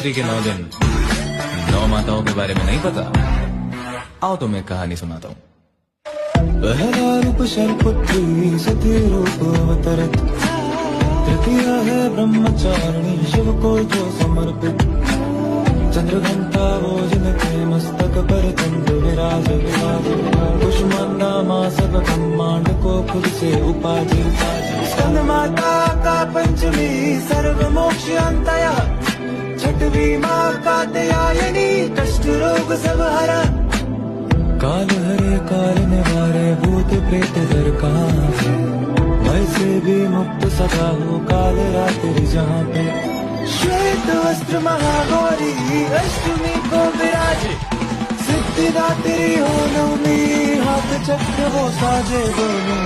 नवरात्रि के 9 दिन 9 माताओं के बारे में नहीं पता? आओ तुम्हें कहानी सुनाता हूँ। पहला रूप शैलपुत्री सती रूप अवतरत, तृतीय है ब्रह्मचारिणी शिव को जो समर्पित, चंद्रघंटा वो जिनके मस्तक पर चंद्र विराज विराज, कुष्मांडा माँ सब ब्रह्मांड को खुद से उपाधि, स्कंद माता का पंचमी सर्व मोक्ष अंतया, छठवीं माँ कात्यायनी कष्ट रोग सब हरा, काल हरे काल निवारे भूत प्रेत दर कहाँ है, भय से भी मुक्त सदा हो काल रात्रि जहाँ पे, श्वेत वस्त्र महागौरी अष्टमी को विराजे, सिद्धिदात्री हो नवमी हाथ चक्र वो साजे दोनों।